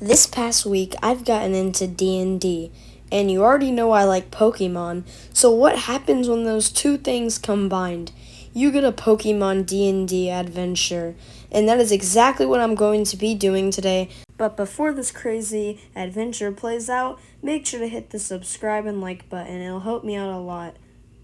This past week, I've gotten into DnD, and you already know I like Pokemon, so what happens when those two things combined? You get a Pokemon D&D adventure, and that is exactly what I'm going to be doing today. But before this crazy adventure plays out, make sure to hit the subscribe and like button. It'll help me out a lot.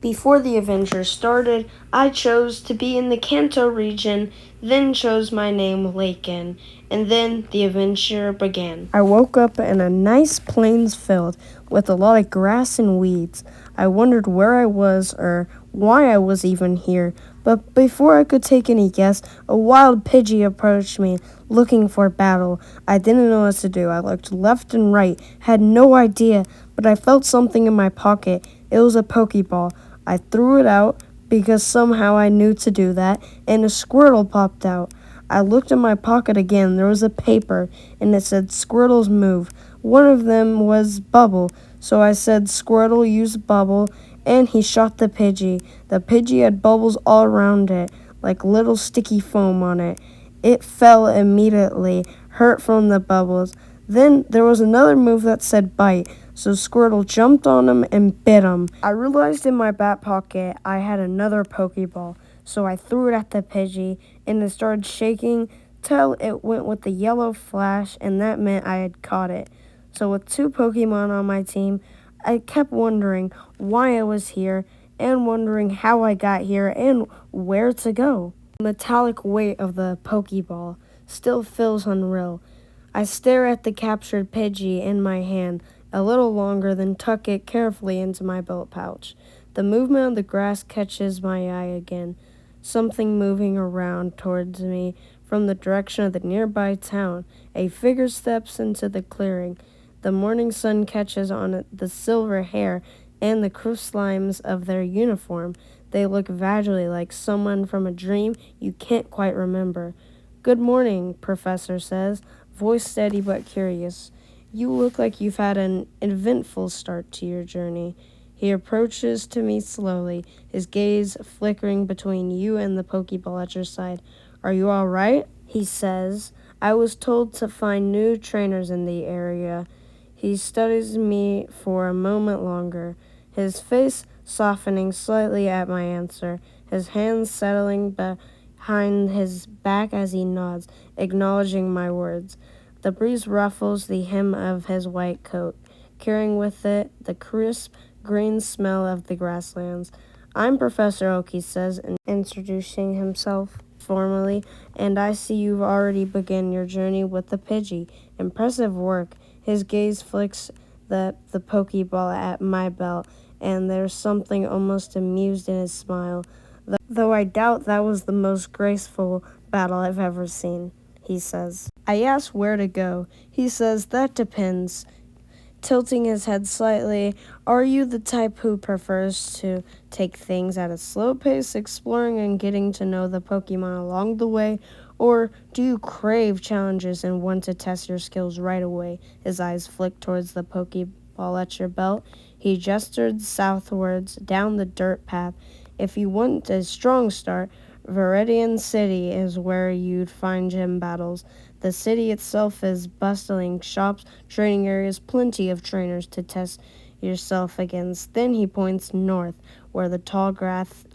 Before the adventure started, I chose to be in the Kanto region, then chose my name Laken, and then the adventure began. I woke up in a nice plains field with a lot of grass and weeds. I wondered where I was or why I was even here, but before I could take any guess, a wild Pidgey approached me, looking for battle. I didn't know what to do. I looked left and right, had no idea, but I felt something in my pocket. It was a Pokeball. I threw it out because somehow I knew to do that, and a Squirtle popped out. I looked in my pocket again. There was a paper, and it said Squirtles move. One of them was Bubble, so I said Squirtle use Bubble, and he shot the Pidgey. The Pidgey had bubbles all around it, like little sticky foam on it. It fell immediately, hurt from the bubbles. Then there was another move that said bite, so Squirtle jumped on him and bit him. I realized in my back pocket I had another Pokeball, so I threw it at the Pidgey, and it started shaking till it went with the yellow flash, and that meant I had caught it. So with two Pokemon on my team, I kept wondering why I was here, and wondering how I got here and where to go. The metallic weight of the Pokeball still feels unreal. I stare at the captured Pidgey in my hand a little longer, then tuck it carefully into my belt pouch. The movement of the grass catches my eye again. Something moving around towards me from the direction of the nearby town. A figure steps into the clearing. The morning sun catches on it, the silver hair and the crisp lines of their uniform. They look vaguely like someone from a dream you can't quite remember. "Good morning," Professor says, voice steady but curious. "You look like you've had an eventful start to your journey." He approaches to me slowly, his gaze flickering between you and the Pokeball at your side. "Are you all right?" he says. "I was told to find new trainers in the area." He studies me for a moment longer, his face softening slightly at my answer, his hands settling behind his back as he nods, acknowledging my words. The breeze ruffles the hem of his white coat, carrying with it the crisp green smell of the grasslands. "I'm Professor Oak," he says, introducing himself formally, "and I see you've already begun your journey with the Pidgey. Impressive work." His gaze flicks the Pokeball at my belt, and there's something almost amused in his smile. "Though I doubt that was the most graceful battle I've ever seen," he says. I ask where to go. He says, "That depends," tilting his head slightly. "Are you the type who prefers to take things at a slow pace, exploring and getting to know the Pokemon along the way? Or do you crave challenges and want to test your skills right away?" His eyes flick towards the Pokeball at your belt. He gestured southwards down the dirt path. "If you want a strong start, Viridian City is where you'd find gym battles. The city itself is bustling, shops, training areas, plenty of trainers to test yourself against." Then he points north, where the tall grass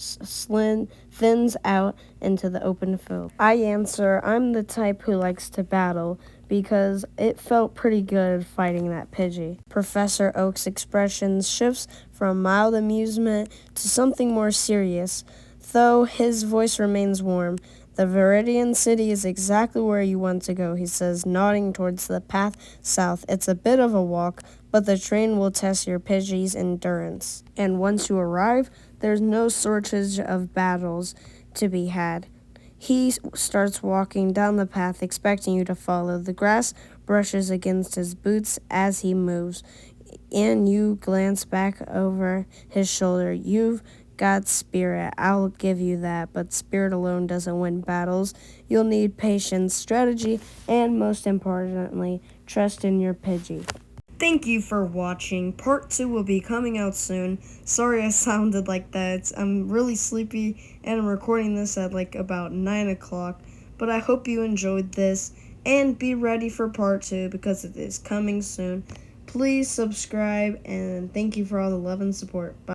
thins out into the open field. I answer, "I'm the type who likes to battle, because it felt pretty good fighting that Pidgey." Professor Oak's expression shifts from mild amusement to something more serious, though his voice remains warm. "The Viridian City is exactly where you want to go," he says, nodding towards the path south. "It's a bit of a walk, but the train will test your Pidgey's endurance. And once you arrive, there's no shortage of battles to be had." He starts walking down the path, expecting you to follow. The grass brushes against his boots as he moves, and you glance back over his shoulder. "You've got spirit, I'll give you that, but spirit alone doesn't win battles. You'll need patience, strategy, and most importantly, trust in your Pidgey." Thank you for watching. Part 2 will be coming out soon. Sorry I sounded like that. I'm really sleepy, and I'm recording this at about 9 o'clock. But I hope you enjoyed this, And be ready for part 2 because it is coming soon. Please subscribe, and thank you for all the love and support. Bye.